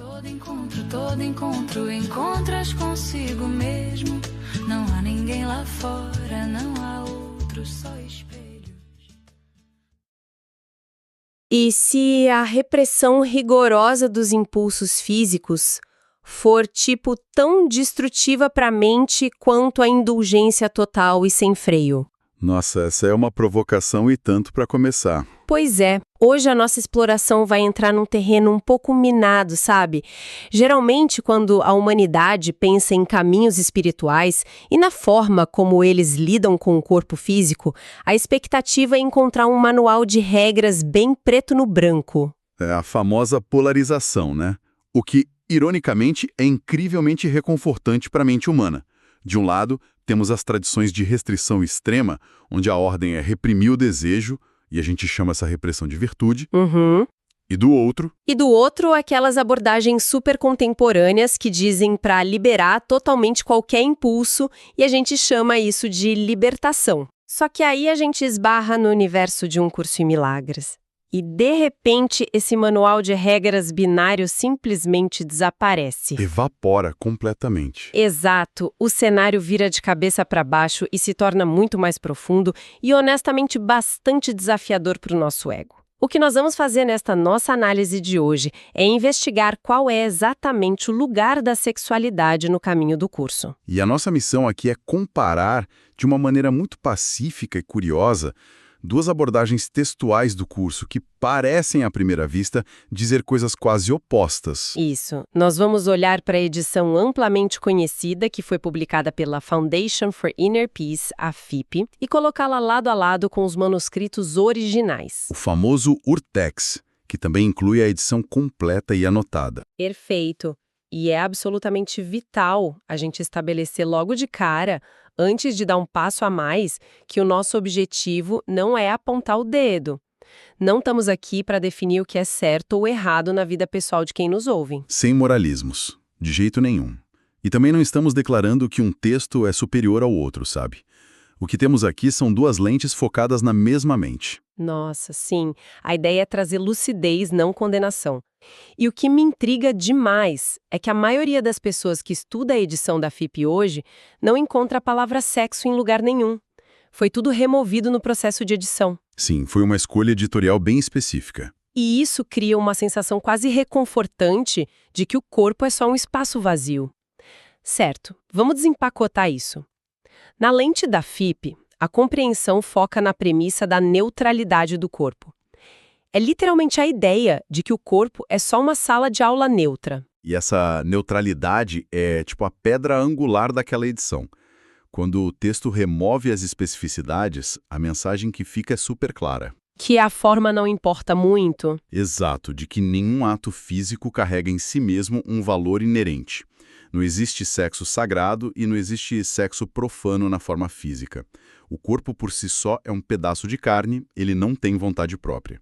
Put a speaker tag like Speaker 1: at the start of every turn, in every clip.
Speaker 1: Todo encontro encontras consigo mesmo. Não há ninguém lá fora, não há outros, só espelhos.
Speaker 2: E se a repressão rigorosa dos impulsos físicos for, tipo, tão destrutiva para a mente quanto a indulgência total e sem freio?
Speaker 3: Nossa, essa é uma provocação e tanto para começar.
Speaker 2: Pois é, hoje a nossa exploração vai entrar num terreno um pouco minado, sabe? Geralmente, quando a humanidade pensa em caminhos espirituais e na forma como eles lidam com o corpo físico, a expectativa é encontrar um manual de regras bem preto no branco.
Speaker 3: É a famosa polarização, né? O que, ironicamente, é incrivelmente reconfortante para a mente humana. De um lado, temos as tradições de restrição extrema, onde a ordem é reprimir o desejo, e a gente chama essa repressão de virtude. E do outro, aquelas abordagens super contemporâneas que dizem para liberar totalmente qualquer impulso, e a gente chama isso de libertação. Só que aí a gente esbarra no universo de Um Curso em Milagres. E, de repente, esse manual de regras binário simplesmente desaparece. Evapora completamente.
Speaker 2: Exato. O cenário vira de cabeça para baixo e se torna muito mais profundo e, honestamente, bastante desafiador para o nosso ego. O que nós vamos fazer nesta nossa análise de hoje é investigar qual é exatamente o lugar da sexualidade no caminho do curso.
Speaker 3: E a nossa missão aqui é comparar, de uma maneira muito pacífica e curiosa, duas abordagens textuais do curso que parecem, à primeira vista, dizer coisas quase opostas.
Speaker 2: Isso. Nós vamos olhar para a edição amplamente conhecida que foi publicada pela Foundation for Inner Peace, a FIP, e colocá-la lado a lado com os manuscritos originais.
Speaker 3: O famoso Urtext, que também inclui a edição completa e anotada.
Speaker 2: Perfeito. E é absolutamente vital a gente estabelecer logo de cara, antes de dar um passo a mais, que o nosso objetivo não é apontar o dedo. Não estamos aqui para definir o que é certo ou errado na vida pessoal de quem nos ouve.
Speaker 3: Sem moralismos, de jeito nenhum. E também não estamos declarando que um texto é superior ao outro, sabe? O que temos aqui são duas lentes focadas na mesma mente.
Speaker 2: Nossa, sim. A ideia é trazer lucidez, não condenação. E o que me intriga demais é que a maioria das pessoas que estuda a edição da FIP hoje não encontra a palavra sexo em lugar nenhum. Foi tudo removido no processo de edição.
Speaker 3: Sim, foi uma escolha editorial bem específica.
Speaker 2: E isso cria uma sensação quase reconfortante de que o corpo é só um espaço vazio. Certo, vamos desempacotar isso. Na lente da FIP, a compreensão foca na premissa da neutralidade do corpo. É literalmente a ideia de que o corpo é só uma sala de aula neutra.
Speaker 3: E essa neutralidade é tipo a pedra angular daquela edição. Quando o texto remove as especificidades, a mensagem que fica é super clara.
Speaker 2: Que a forma não importa muito.
Speaker 3: Exato, de que nenhum ato físico carrega em si mesmo um valor inerente. Não existe sexo sagrado e não existe sexo profano na forma física. O corpo por si só é um pedaço de carne, ele não tem vontade própria.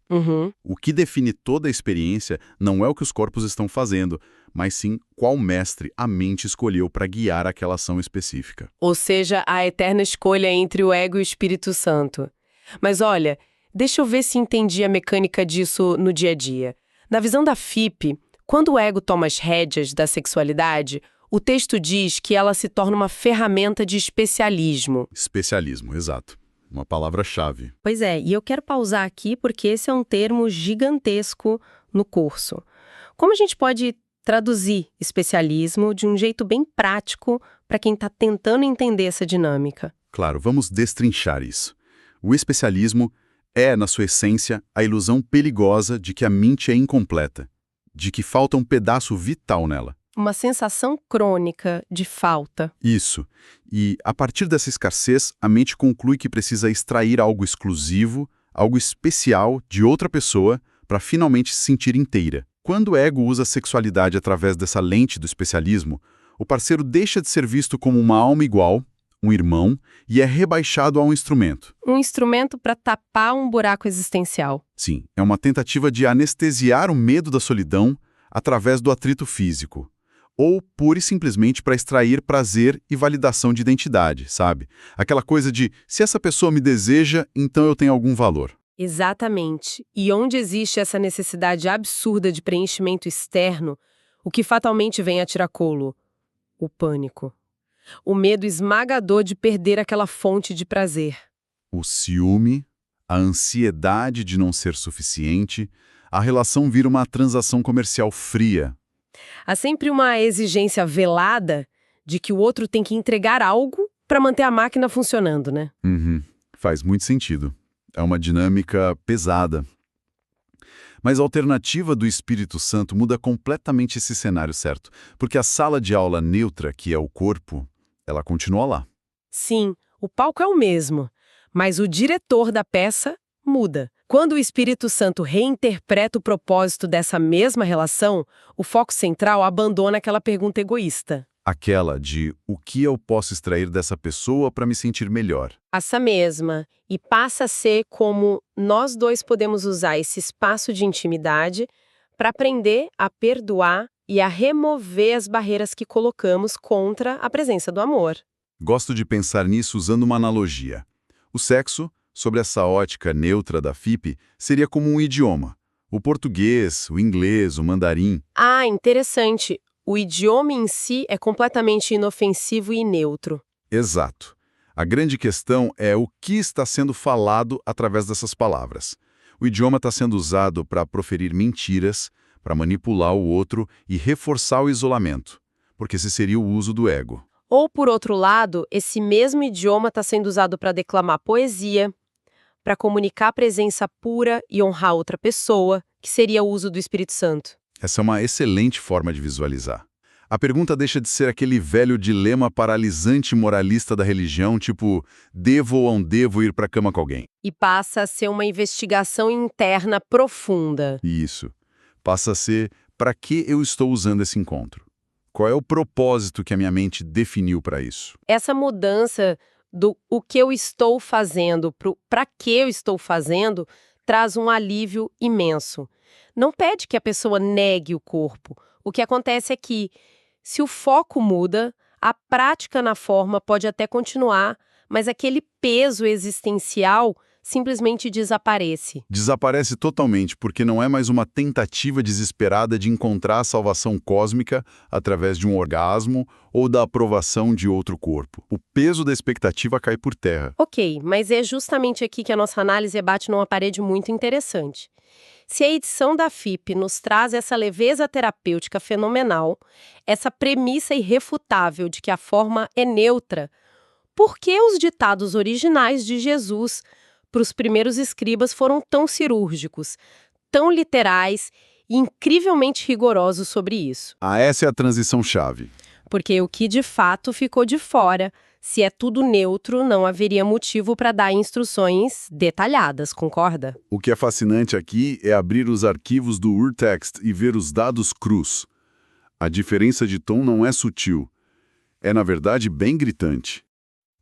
Speaker 3: O que define toda a experiência não é o que os corpos estão fazendo, mas sim qual mestre a mente escolheu para guiar aquela ação específica.
Speaker 2: Ou seja, a eterna escolha entre o ego e o Espírito Santo. Mas olha, deixa eu ver se entendi a mecânica disso no dia a dia. Na visão da FIP, quando o ego toma as rédeas da sexualidade, o texto diz que ela se torna uma ferramenta de especialismo.
Speaker 3: Especialismo, exato. Uma palavra-chave.
Speaker 2: Pois é, e eu quero pausar aqui porque esse é um termo gigantesco no curso. Como a gente pode traduzir especialismo de um jeito bem prático para quem está tentando entender essa dinâmica?
Speaker 3: Claro, vamos destrinchar isso. O especialismo é, na sua essência, a ilusão perigosa de que a mente é incompleta, de que falta um pedaço vital nela.
Speaker 2: Uma sensação crônica de falta.
Speaker 3: Isso. E, a partir dessa escassez, a mente conclui que precisa extrair algo exclusivo, algo especial de outra pessoa para finalmente se sentir inteira. Quando o ego usa a sexualidade através dessa lente do especialismo, o parceiro deixa de ser visto como uma alma igual, um irmão, e é rebaixado a um instrumento.
Speaker 2: Um instrumento para tapar um buraco existencial.
Speaker 3: Sim, é uma tentativa de anestesiar o medo da solidão através do atrito físico. Ou pura e simplesmente para extrair prazer e validação de identidade, sabe? Aquela coisa de, se essa pessoa me deseja, então eu tenho algum valor.
Speaker 2: Exatamente. E onde existe essa necessidade absurda de preenchimento externo, o que fatalmente vem a tiracolo? O pânico. O medo esmagador de perder aquela fonte de prazer.
Speaker 3: O ciúme, a ansiedade de não ser suficiente, a relação vira uma transação comercial fria.
Speaker 2: Há sempre uma exigência velada de que o outro tem que entregar algo para manter a máquina funcionando, né?
Speaker 3: Faz muito sentido. É uma dinâmica pesada. Mas a alternativa do Espírito Santo muda completamente esse cenário, certo? Porque a sala de aula neutra, que é o corpo, ela continua lá.
Speaker 2: Sim, o palco é o mesmo, mas o diretor da peça muda. Quando o Espírito Santo reinterpreta o propósito dessa mesma relação, o foco central abandona aquela pergunta egoísta.
Speaker 3: Aquela de o que eu posso extrair dessa pessoa para me sentir melhor.
Speaker 2: Essa mesma, e passa a ser como nós dois podemos usar esse espaço de intimidade para aprender a perdoar e a remover as barreiras que colocamos contra a presença do amor.
Speaker 3: Gosto de pensar nisso usando uma analogia. O sexo, sobre essa ótica neutra da FIP, seria como um idioma. O português, o inglês, o mandarim.
Speaker 2: Ah, interessante. O idioma em si é completamente inofensivo e neutro.
Speaker 3: Exato. A grande questão é o que está sendo falado através dessas palavras. O idioma está sendo usado para proferir mentiras, para manipular o outro e reforçar o isolamento, porque esse seria o uso do ego.
Speaker 2: Ou, por outro lado, esse mesmo idioma está sendo usado para declamar poesia, para comunicar a presença pura e honrar outra pessoa, que seria o uso do Espírito Santo.
Speaker 3: Essa é uma excelente forma de visualizar. A pergunta deixa de ser aquele velho dilema paralisante moralista da religião, tipo, devo ou não devo ir para a cama com alguém?
Speaker 2: E passa a ser uma investigação interna profunda.
Speaker 3: Isso. Passa a ser, para que eu estou usando esse encontro? Qual é o propósito que a minha mente definiu para isso?
Speaker 2: Essa mudança do o que eu estou fazendo para que eu estou fazendo traz um alívio imenso. Não pede que a pessoa negue o corpo. O que acontece é que, se o foco muda, a prática na forma pode até continuar, mas aquele peso existencial simplesmente desaparece.
Speaker 3: Desaparece totalmente, porque não é mais uma tentativa desesperada de encontrar a salvação cósmica através de um orgasmo ou da aprovação de outro corpo. O peso da expectativa cai por terra.
Speaker 2: Ok, mas é justamente aqui que a nossa análise bate numa parede muito interessante. Se a edição da FIP nos traz essa leveza terapêutica fenomenal, essa premissa irrefutável de que a forma é neutra, por que os ditados originais de Jesus para os primeiros escribas foram tão cirúrgicos, tão literais e incrivelmente rigorosos sobre isso?
Speaker 3: Essa é a transição-chave.
Speaker 2: Porque o que de fato ficou de fora, se é tudo neutro, não haveria motivo para dar instruções detalhadas, concorda?
Speaker 3: O que é fascinante aqui é abrir os arquivos do Urtext e ver os dados crus. A diferença de tom não é sutil. É, na verdade, bem gritante.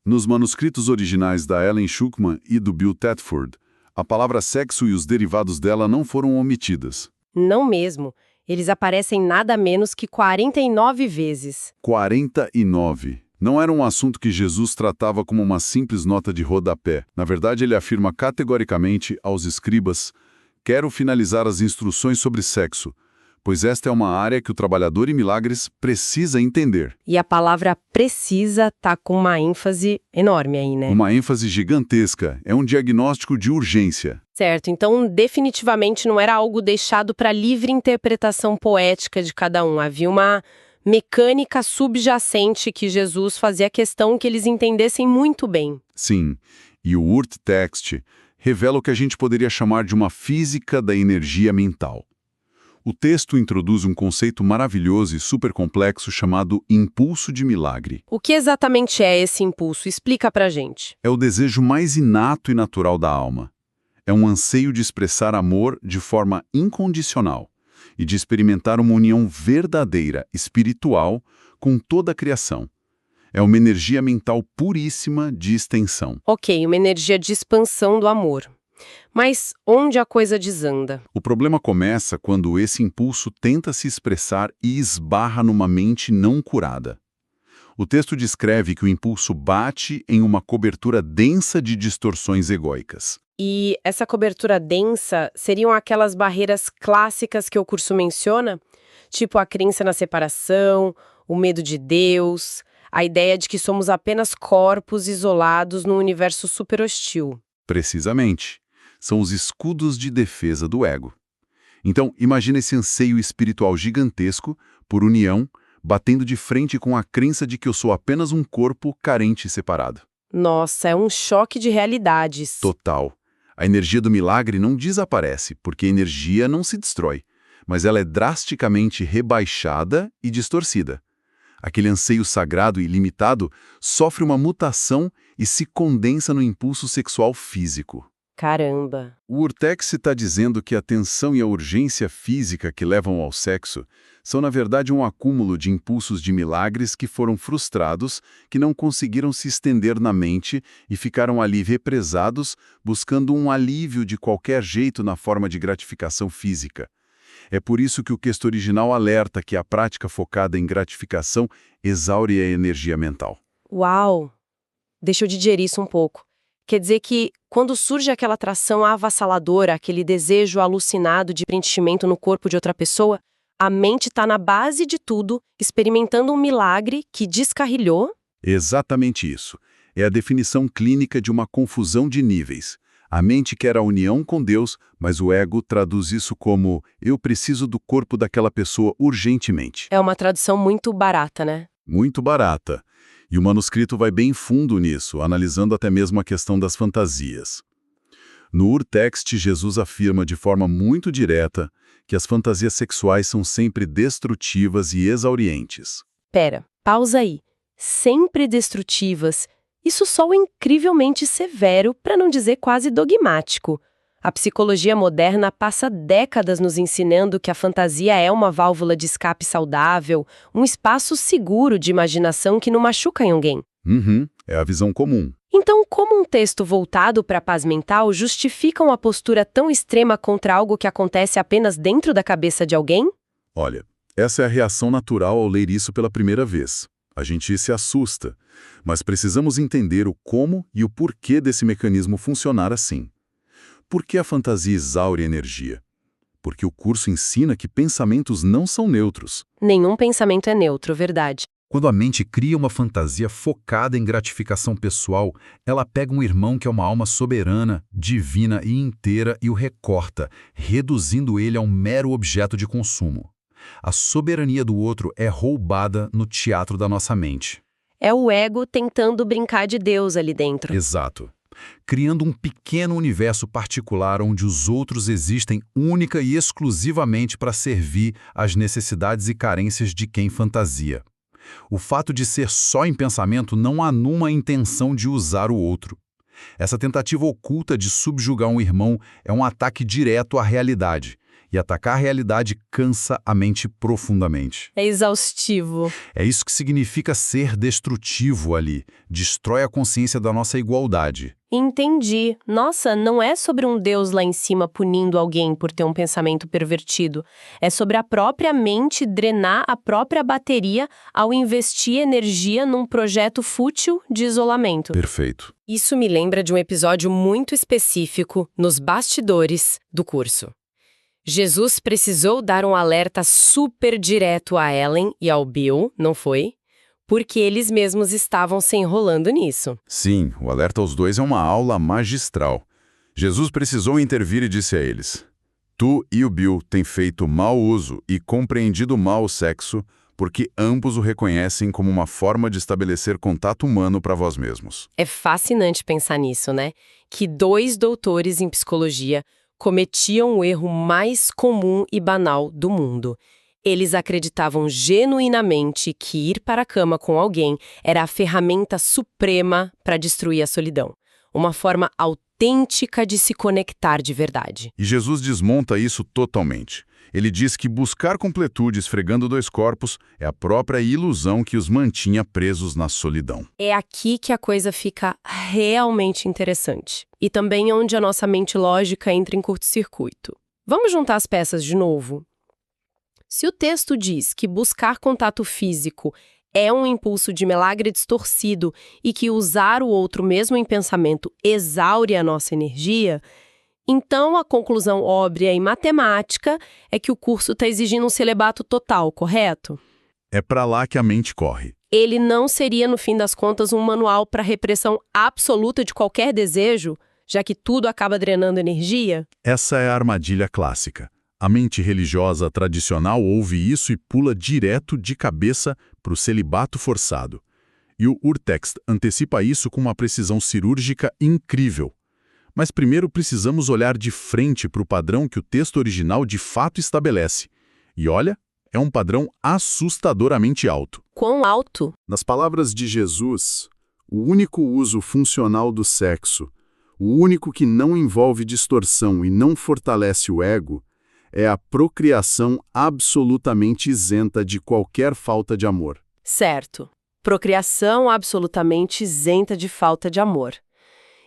Speaker 3: Nos manuscritos originais da Ellen Schuckman e do Bill Thetford, a palavra sexo e os derivados dela não foram omitidas.
Speaker 2: Não mesmo. Eles aparecem nada menos que 49 vezes.
Speaker 3: 49. Não era um assunto que Jesus tratava como uma simples nota de rodapé. Na verdade, ele afirma categoricamente aos escribas: quero finalizar as instruções sobre sexo, pois esta é uma área que o trabalhador em milagres precisa entender.
Speaker 2: E a palavra precisa tá com uma ênfase enorme aí, né?
Speaker 3: Uma ênfase gigantesca. É um diagnóstico de urgência.
Speaker 2: Certo, então definitivamente não era algo deixado para livre interpretação poética de cada um. Havia uma mecânica subjacente que Jesus fazia questão que eles entendessem muito bem.
Speaker 3: Sim, e o Urtext revela o que a gente poderia chamar de uma física da energia mental. O texto introduz um conceito maravilhoso e super complexo chamado impulso de milagre.
Speaker 2: O que exatamente é esse impulso? Explica pra gente.
Speaker 3: É o desejo mais inato e natural da alma. É um anseio de expressar amor de forma incondicional e de experimentar uma união verdadeira, espiritual, com toda a criação. É uma energia mental puríssima de extensão.
Speaker 2: Ok, uma energia de expansão do amor. Mas onde a coisa desanda?
Speaker 3: O problema começa quando esse impulso tenta se expressar e esbarra numa mente não curada. O texto descreve que o impulso bate em uma cobertura densa de distorções egóicas.
Speaker 2: E essa cobertura densa seriam aquelas barreiras clássicas que o curso menciona? Tipo a crença na separação, o medo de Deus, a ideia de que somos apenas corpos isolados num universo super hostil.
Speaker 3: Precisamente. São os escudos de defesa do ego. Então, imagina esse anseio espiritual gigantesco, por união, batendo de frente com a crença de que eu sou apenas um corpo carente e separado.
Speaker 2: Nossa, é um choque de realidades.
Speaker 3: Total. A energia do milagre não desaparece, porque a energia não se destrói, mas ela é drasticamente rebaixada e distorcida. Aquele anseio sagrado e ilimitado sofre uma mutação e se condensa no impulso sexual físico.
Speaker 2: Caramba.
Speaker 3: O Urtex está dizendo que a tensão e a urgência física que levam ao sexo são, na verdade, um acúmulo de impulsos de milagres que foram frustrados, que não conseguiram se estender na mente e ficaram ali represados, buscando um alívio de qualquer jeito na forma de gratificação física. É por isso que o texto original alerta que a prática focada em gratificação exaure a energia mental.
Speaker 2: Uau! Deixa eu digerir isso um pouco. Quer dizer que, quando surge aquela atração avassaladora, aquele desejo alucinado de preenchimento no corpo de outra pessoa, a mente está na base de tudo, experimentando um milagre que descarrilhou?
Speaker 3: Exatamente isso. É a definição clínica de uma confusão de níveis. A mente quer a união com Deus, mas o ego traduz isso como eu preciso do corpo daquela pessoa urgentemente.
Speaker 2: É uma tradução muito barata, né?
Speaker 3: Muito barata. E o manuscrito vai bem fundo nisso, analisando até mesmo a questão das fantasias. No Urtext, Jesus afirma de forma muito direta que as fantasias sexuais são sempre destrutivas e exaurientes.
Speaker 2: Pera, pausa aí. Sempre destrutivas. Isso soa incrivelmente severo, para não dizer quase dogmático. A psicologia moderna passa décadas nos ensinando que a fantasia é uma válvula de escape saudável, um espaço seguro de imaginação que não machuca em alguém.
Speaker 3: É a visão comum.
Speaker 2: Então, como um texto voltado para a paz mental justifica uma postura tão extrema contra algo que acontece apenas dentro da cabeça de alguém?
Speaker 3: Olha, essa é a reação natural ao ler isso pela primeira vez. A gente se assusta, mas precisamos entender o como e o porquê desse mecanismo funcionar assim. Por que a fantasia exaure energia? Porque o curso ensina que pensamentos não são neutros.
Speaker 2: Nenhum pensamento é neutro, verdade.
Speaker 4: Quando a mente cria uma fantasia focada em gratificação pessoal, ela pega um irmão que é uma alma soberana, divina e inteira e o recorta, reduzindo ele a um mero objeto de consumo. A soberania do outro é roubada no teatro da nossa mente.
Speaker 2: É o ego tentando brincar de Deus ali dentro.
Speaker 4: Exato. Criando um pequeno universo particular onde os outros existem única e exclusivamente para servir às necessidades e carências de quem fantasia. O fato de ser só em pensamento não anula a intenção de usar o outro. Essa tentativa oculta de subjugar um irmão é um ataque direto à realidade. E atacar a realidade cansa a mente profundamente.
Speaker 2: É exaustivo.
Speaker 4: É isso que significa ser destrutivo ali. Destrói a consciência da nossa igualdade.
Speaker 2: Entendi. Nossa, não é sobre um Deus lá em cima punindo alguém por ter um pensamento pervertido. É sobre a própria mente drenar a própria bateria ao investir energia num projeto fútil de isolamento.
Speaker 3: Perfeito.
Speaker 2: Isso me lembra de um episódio muito específico nos bastidores do curso. Jesus precisou dar um alerta super direto a Ellen e ao Bill, não foi? Porque eles mesmos estavam se enrolando nisso.
Speaker 3: Sim, o alerta aos dois é uma aula magistral. Jesus precisou intervir e disse a eles: Tu e o Bill têm feito mau uso e compreendido mal o sexo, porque ambos o reconhecem como uma forma de estabelecer contato humano para vós mesmos.
Speaker 2: É fascinante pensar nisso, né? Que 2 doutores em psicologia cometiam o erro mais comum e banal do mundo. Eles acreditavam genuinamente que ir para a cama com alguém era a ferramenta suprema para destruir a solidão. Uma forma autêntica de se conectar de verdade.
Speaker 3: E Jesus desmonta isso totalmente. Ele diz que buscar completude esfregando 2 corpos é a própria ilusão que os mantinha presos na solidão.
Speaker 2: É aqui que a coisa fica realmente interessante. E também é onde a nossa mente lógica entra em curto-circuito. Vamos juntar as peças de novo? Se o texto diz que buscar contato físico é um impulso de milagre distorcido e que usar o outro mesmo em pensamento exaure a nossa energia, então a conclusão óbvia e matemática é que o curso está exigindo um celibato total, correto?
Speaker 3: É para lá que a mente corre.
Speaker 2: Ele não seria, no fim das contas, um manual para repressão absoluta de qualquer desejo, já que tudo acaba drenando energia?
Speaker 3: Essa é a armadilha clássica. A mente religiosa tradicional ouve isso e pula direto de cabeça para o celibato forçado. E o Urtext antecipa isso com uma precisão cirúrgica incrível. Mas primeiro precisamos olhar de frente para o padrão que o texto original de fato estabelece. E olha, é um padrão assustadoramente alto.
Speaker 2: Quão alto?
Speaker 3: Nas palavras de Jesus, o único uso funcional do sexo, o único que não envolve distorção e não fortalece o ego, é a procriação absolutamente isenta de qualquer falta de amor.
Speaker 2: Certo. Procriação absolutamente isenta de falta de amor.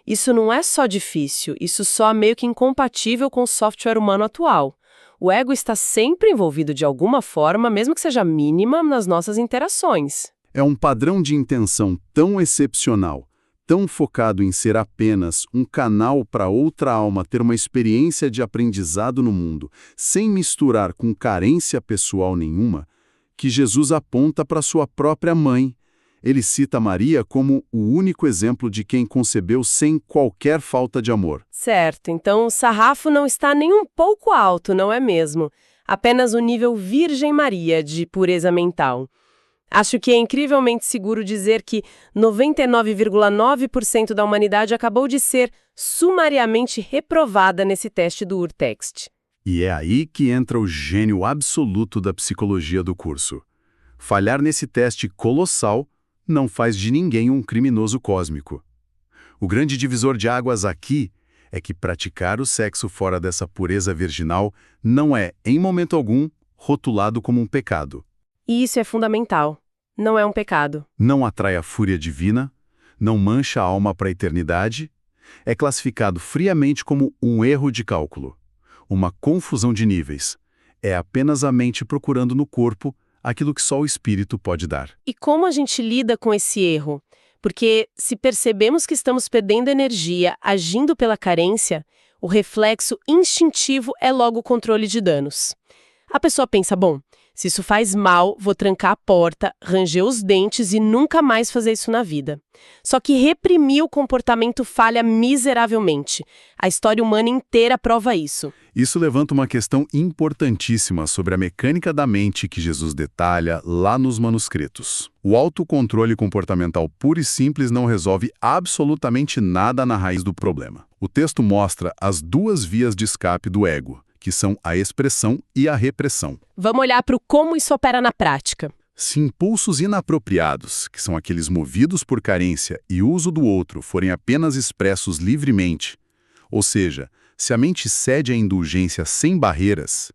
Speaker 2: Isso não é só difícil, isso só é meio que incompatível com o software humano atual. O ego está sempre envolvido de alguma forma, mesmo que seja mínima, nas nossas interações.
Speaker 3: É um padrão de intenção tão excepcional, tão focado em ser apenas um canal para outra alma ter uma experiência de aprendizado no mundo, sem misturar com carência pessoal nenhuma, que Jesus aponta para sua própria mãe. Ele cita Maria como o único exemplo de quem concebeu sem qualquer falta de amor.
Speaker 2: Certo, então o sarrafo não está nem um pouco alto, não é mesmo? Apenas o nível Virgem Maria de pureza mental. Acho que é incrivelmente seguro dizer que 99,9% da humanidade acabou de ser sumariamente reprovada nesse teste do Urtext.
Speaker 3: E é aí que entra o gênio absoluto da psicologia do curso. Falhar nesse teste colossal não faz de ninguém um criminoso cósmico. O grande divisor de águas aqui é que praticar o sexo fora dessa pureza virginal não é, em momento algum, rotulado como um pecado.
Speaker 2: E isso é fundamental. Não é um pecado.
Speaker 3: Não atrai a fúria divina, não mancha a alma para a eternidade, é classificado friamente como um erro de cálculo, uma confusão de níveis. É apenas a mente procurando no corpo aquilo que só o espírito pode dar.
Speaker 2: E como a gente lida com esse erro? Porque se percebemos que estamos perdendo energia agindo pela carência, o reflexo instintivo é logo o controle de danos. A pessoa pensa, bom, se isso faz mal, vou trancar a porta, ranger os dentes e nunca mais fazer isso na vida. Só que reprimir o comportamento falha miseravelmente. A história humana inteira prova isso.
Speaker 3: Isso levanta uma questão importantíssima sobre a mecânica da mente que Jesus detalha lá nos manuscritos. O autocontrole comportamental puro e simples não resolve absolutamente nada na raiz do problema. O texto mostra as duas vias de escape do ego, que são a expressão e a repressão.
Speaker 2: Vamos olhar para como isso opera na prática.
Speaker 3: Se impulsos inapropriados, que são aqueles movidos por carência e uso do outro, forem apenas expressos livremente, ou seja, se a mente cede à indulgência sem barreiras,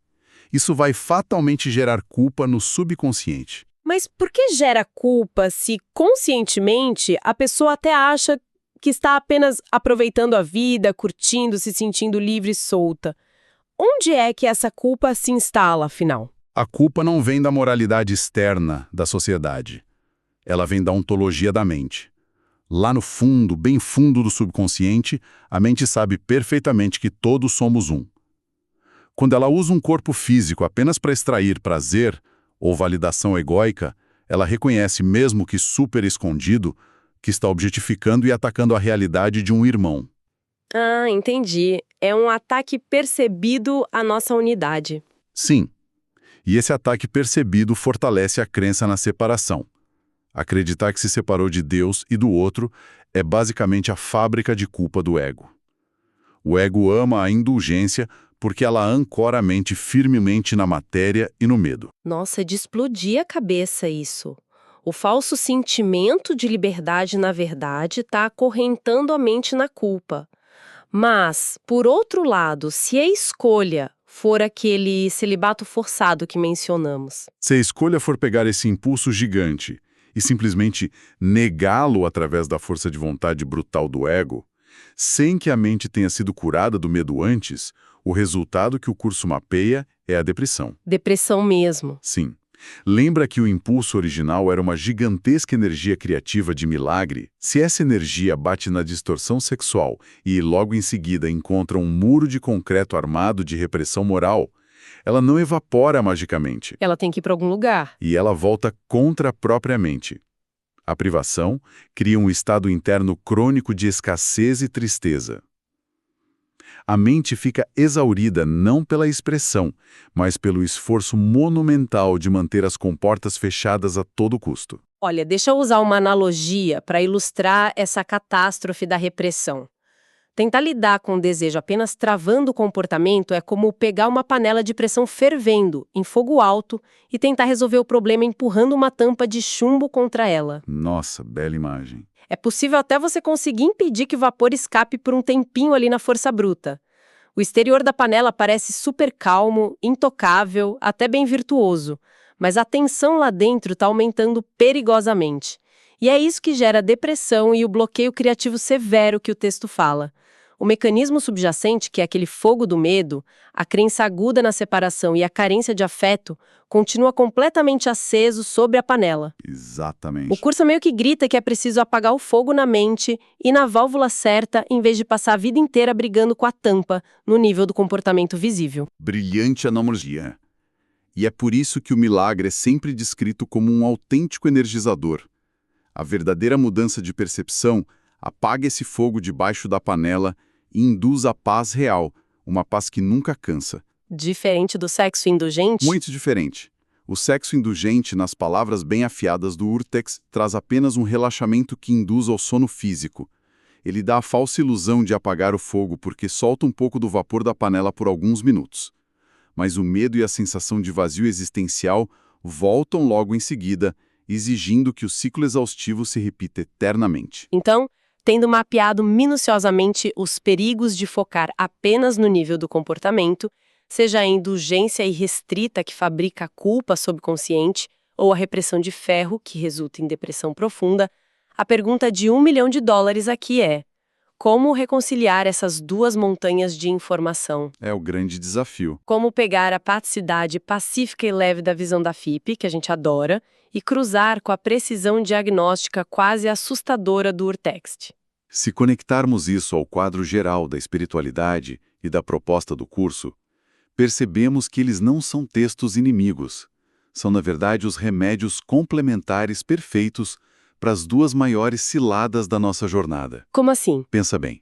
Speaker 3: isso vai fatalmente gerar culpa no subconsciente.
Speaker 2: Mas por que gera culpa se, conscientemente, a pessoa até acha que está apenas aproveitando a vida, curtindo, se sentindo livre e solta? Onde é que essa culpa se instala, afinal?
Speaker 3: A culpa não vem da moralidade externa da sociedade. Ela vem da ontologia da mente. Lá no fundo, bem fundo do subconsciente, a mente sabe perfeitamente que todos somos um. Quando ela usa um corpo físico apenas para extrair prazer ou validação egóica, ela reconhece, mesmo que super escondido, que está objetificando e atacando a realidade de um irmão.
Speaker 2: Ah, entendi. É um ataque percebido à nossa unidade.
Speaker 3: Sim. E esse ataque percebido fortalece a crença na separação. Acreditar que se separou de Deus e do outro é basicamente a fábrica de culpa do ego. O ego ama a indulgência porque ela ancora a mente firmemente na matéria e no medo.
Speaker 2: Nossa, é de explodir a cabeça isso. O falso sentimento de liberdade, na verdade, está acorrentando a mente na culpa. Mas, por outro lado, se a escolha for aquele celibato forçado que mencionamos.
Speaker 3: Se a escolha for pegar esse impulso gigante e simplesmente negá-lo através da força de vontade brutal do ego, sem que a mente tenha sido curada do medo antes, o resultado que o curso mapeia é a depressão.
Speaker 2: Depressão mesmo.
Speaker 3: Sim. Lembra que o impulso original era uma gigantesca energia criativa de milagre? Se essa energia bate na distorção sexual e logo em seguida encontra um muro de concreto armado de repressão moral, ela não evapora magicamente.
Speaker 2: Ela tem que ir para algum lugar.
Speaker 3: E ela volta contra a própria mente. A privação cria um estado interno crônico de escassez e tristeza. A mente fica exaurida não pela expressão, mas pelo esforço monumental de manter as comportas fechadas a todo custo.
Speaker 2: Olha, deixa eu usar uma analogia para ilustrar essa catástrofe da repressão. Tentar lidar com o desejo apenas travando o comportamento é como pegar uma panela de pressão fervendo, em fogo alto, e tentar resolver o problema empurrando uma tampa de chumbo contra ela.
Speaker 3: Nossa, bela imagem.
Speaker 2: É possível até você conseguir impedir que o vapor escape por um tempinho ali na força bruta. O exterior da panela parece super calmo, intocável, até bem virtuoso, mas a tensão lá dentro está aumentando perigosamente. E é isso que gera a depressão e o bloqueio criativo severo que o texto fala. O mecanismo subjacente, que é aquele fogo do medo, a crença aguda na separação e a carência de afeto, continua completamente aceso sobre a panela.
Speaker 3: Exatamente.
Speaker 2: O curso meio que grita que é preciso apagar o fogo na mente e na válvula certa, em vez de passar a vida inteira brigando com a tampa, no nível do comportamento visível.
Speaker 3: Brilhante analogia. E é por isso que o milagre é sempre descrito como um autêntico energizador. A verdadeira mudança de percepção apaga esse fogo debaixo da panela e induz a paz real, uma paz que nunca cansa.
Speaker 2: Diferente do sexo indulgente?
Speaker 3: Muito diferente. O sexo indulgente, nas palavras bem afiadas do Urtex, traz apenas um relaxamento que induz ao sono físico. Ele dá a falsa ilusão de apagar o fogo porque solta um pouco do vapor da panela por alguns minutos. Mas o medo e a sensação de vazio existencial voltam logo em seguida, exigindo que o ciclo exaustivo se repita eternamente.
Speaker 2: Então, tendo mapeado minuciosamente os perigos de focar apenas no nível do comportamento, seja a indulgência irrestrita que fabrica a culpa subconsciente ou a repressão de ferro que resulta em depressão profunda, a pergunta de $1 milhão aqui é: como reconciliar essas duas montanhas de informação?
Speaker 3: É o grande desafio.
Speaker 2: Como pegar a praticidade pacífica e leve da visão da FIP, que a gente adora, e cruzar com a precisão diagnóstica quase assustadora do Urtext.
Speaker 3: Se conectarmos isso ao quadro geral da espiritualidade e da proposta do curso, percebemos que eles não são textos inimigos. São, na verdade, os remédios complementares perfeitos para as duas maiores ciladas da nossa jornada.
Speaker 2: Como assim?
Speaker 3: Pensa bem.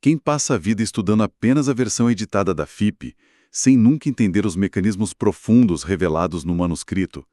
Speaker 3: Quem passa a vida estudando apenas a versão editada da FIP, sem nunca entender os mecanismos profundos revelados no manuscrito,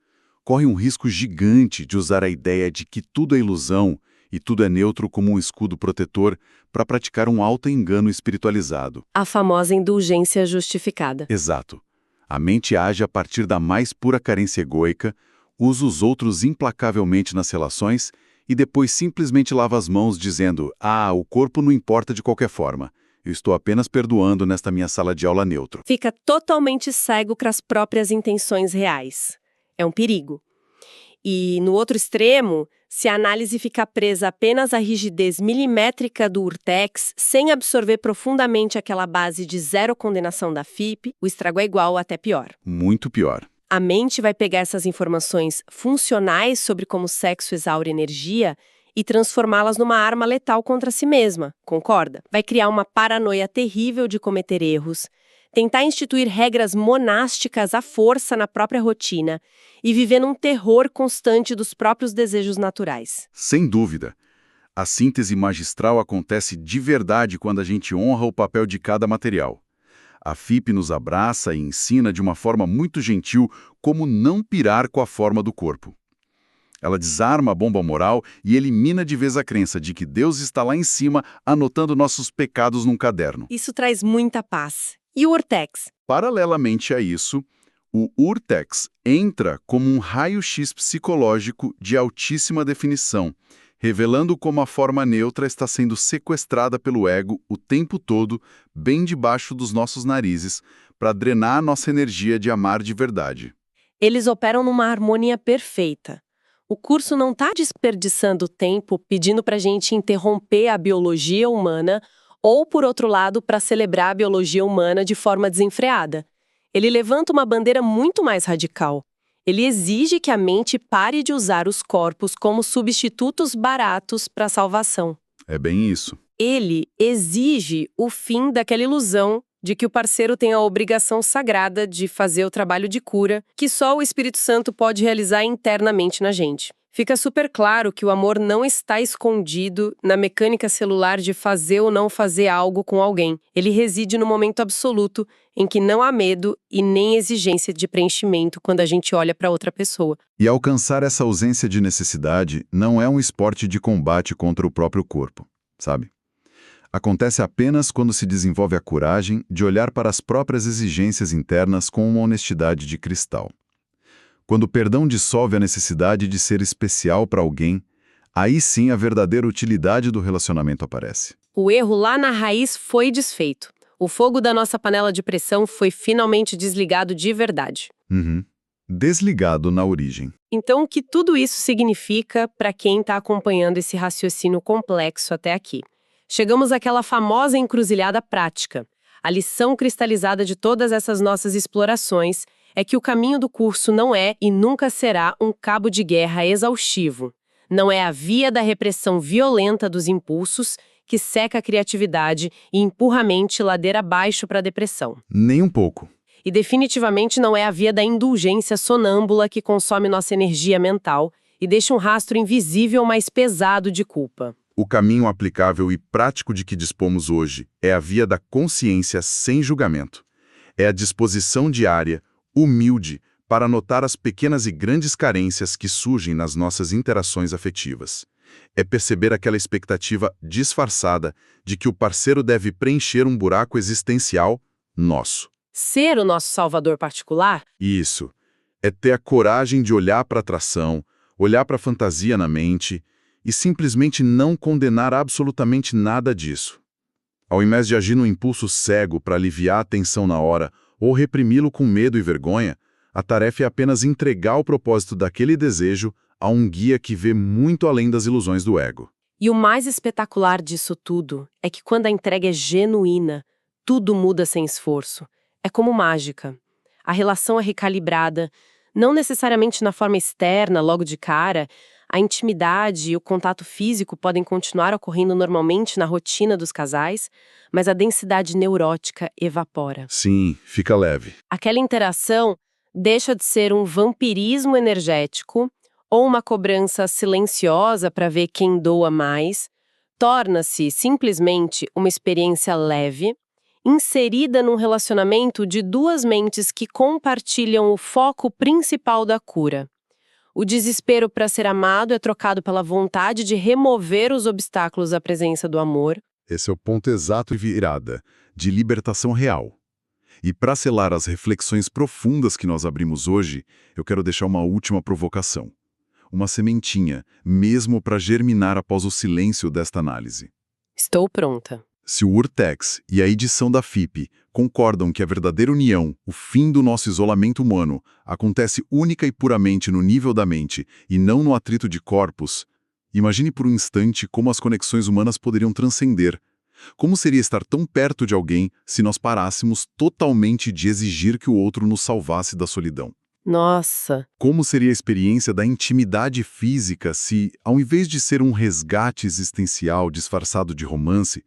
Speaker 3: corre um risco gigante de usar a ideia de que tudo é ilusão e tudo é neutro como um escudo protetor para praticar um auto-engano espiritualizado.
Speaker 2: A famosa indulgência justificada.
Speaker 3: Exato. A mente age a partir da mais pura carência egóica, usa os outros implacavelmente nas relações e depois simplesmente lava as mãos dizendo: o corpo não importa de qualquer forma. Eu estou apenas perdoando nesta minha sala de aula neutro.
Speaker 2: Fica totalmente cego para as próprias intenções reais. É um perigo. E, no outro extremo, se a análise ficar presa apenas à rigidez milimétrica do Urtex, sem absorver profundamente aquela base de zero condenação da FIP, o estrago é igual, até pior.
Speaker 3: Muito pior.
Speaker 2: A mente vai pegar essas informações funcionais sobre como o sexo exaure energia e transformá-las numa arma letal contra si mesma, concorda? Vai criar uma paranoia terrível de cometer erros, tentar instituir regras monásticas à força na própria rotina e viver num terror constante dos próprios desejos naturais.
Speaker 3: Sem dúvida. A síntese magistral acontece de verdade quando a gente honra o papel de cada material. A FIP nos abraça e ensina de uma forma muito gentil como não pirar com a forma do corpo. Ela desarma a bomba moral e elimina de vez a crença de que Deus está lá em cima anotando nossos pecados num caderno.
Speaker 2: Isso traz muita paz. E o Urtex?
Speaker 3: Paralelamente a isso, o Urtex entra como um raio-x psicológico de altíssima definição, revelando como a forma neutra está sendo sequestrada pelo ego o tempo todo, bem debaixo dos nossos narizes, para drenar nossa energia de amar de verdade.
Speaker 2: Eles operam numa harmonia perfeita. O curso não está desperdiçando tempo pedindo para a gente interromper a biologia humana ou, por outro lado, para celebrar a biologia humana de forma desenfreada. Ele levanta uma bandeira muito mais radical. Ele exige que a mente pare de usar os corpos como substitutos baratos para a salvação.
Speaker 3: É bem isso.
Speaker 2: Ele exige o fim daquela ilusão de que o parceiro tem a obrigação sagrada de fazer o trabalho de cura que só o Espírito Santo pode realizar internamente na gente. Fica super claro que o amor não está escondido na mecânica celular de fazer ou não fazer algo com alguém. Ele reside no momento absoluto em que não há medo e nem exigência de preenchimento quando a gente olha para outra pessoa.
Speaker 3: E alcançar essa ausência de necessidade não é um esporte de combate contra o próprio corpo, sabe? Acontece apenas quando se desenvolve a coragem de olhar para as próprias exigências internas com uma honestidade de cristal. Quando o perdão dissolve a necessidade de ser especial para alguém, aí sim a verdadeira utilidade do relacionamento aparece.
Speaker 2: O erro lá na raiz foi desfeito. O fogo da nossa panela de pressão foi finalmente desligado de verdade.
Speaker 3: Desligado na origem.
Speaker 2: Então, o que tudo isso significa para quem está acompanhando esse raciocínio complexo até aqui? Chegamos àquela famosa encruzilhada prática. A lição cristalizada de todas essas nossas explorações é que o caminho do curso não é e nunca será um cabo de guerra exaustivo. Não é a via da repressão violenta dos impulsos que seca a criatividade e empurra a mente ladeira abaixo para a depressão.
Speaker 3: Nem um pouco.
Speaker 2: E definitivamente não é a via da indulgência sonâmbula que consome nossa energia mental e deixa um rastro invisível mais pesado de culpa.
Speaker 3: O caminho aplicável e prático de que dispomos hoje é a via da consciência sem julgamento. É a disposição diária, humilde, para notar as pequenas e grandes carências que surgem nas nossas interações afetivas. É perceber aquela expectativa disfarçada de que o parceiro deve preencher um buraco existencial nosso.
Speaker 2: Ser o nosso salvador particular?
Speaker 3: Isso. É ter a coragem de olhar para a atração, olhar para a fantasia na mente e simplesmente não condenar absolutamente nada disso. Ao invés de agir no impulso cego para aliviar a tensão na hora ou reprimi-lo com medo e vergonha, a tarefa é apenas entregar o propósito daquele desejo a um guia que vê muito além das ilusões do ego.
Speaker 2: E o mais espetacular disso tudo é que quando a entrega é genuína, tudo muda sem esforço. É como mágica. A relação é recalibrada, não necessariamente na forma externa, logo de cara. A intimidade e o contato físico podem continuar ocorrendo normalmente na rotina dos casais, mas a densidade neurótica evapora.
Speaker 3: Sim, fica leve.
Speaker 2: Aquela interação deixa de ser um vampirismo energético ou uma cobrança silenciosa para ver quem doa mais, torna-se simplesmente uma experiência leve, inserida num relacionamento de duas mentes que compartilham o foco principal da cura. O desespero para ser amado é trocado pela vontade de remover os obstáculos à presença do amor.
Speaker 3: Esse é o ponto exato e virada, de libertação real. E para selar as reflexões profundas que nós abrimos hoje, eu quero deixar uma última provocação. Uma sementinha, mesmo para germinar após o silêncio desta análise.
Speaker 2: Estou pronta.
Speaker 3: Se o Urtex e a edição da FIP concordam que a verdadeira união, o fim do nosso isolamento humano, acontece única e puramente no nível da mente e não no atrito de corpos, imagine por um instante como as conexões humanas poderiam transcender. Como seria estar tão perto de alguém se nós parássemos totalmente de exigir que o outro nos salvasse da solidão?
Speaker 2: Nossa!
Speaker 3: Como seria a experiência da intimidade física se, ao invés de ser um resgate existencial disfarçado de romance,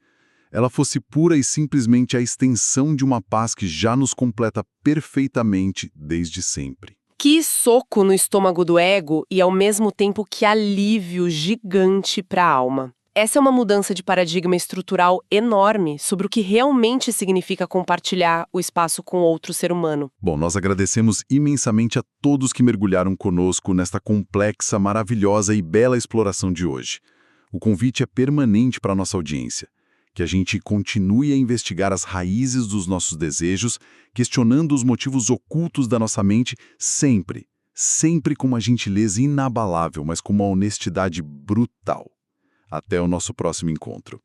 Speaker 3: ela fosse pura e simplesmente a extensão de uma paz que já nos completa perfeitamente desde sempre?
Speaker 2: Que soco no estômago do ego e, ao mesmo tempo, que alívio gigante para a alma. Essa é uma mudança de paradigma estrutural enorme sobre o que realmente significa compartilhar o espaço com outro ser humano.
Speaker 3: Bom, nós agradecemos imensamente a todos que mergulharam conosco nesta complexa, maravilhosa e bela exploração de hoje. O convite é permanente para a nossa audiência. Que a gente continue a investigar as raízes dos nossos desejos, questionando os motivos ocultos da nossa mente sempre com uma gentileza inabalável, mas com uma honestidade brutal. Até o nosso próximo encontro.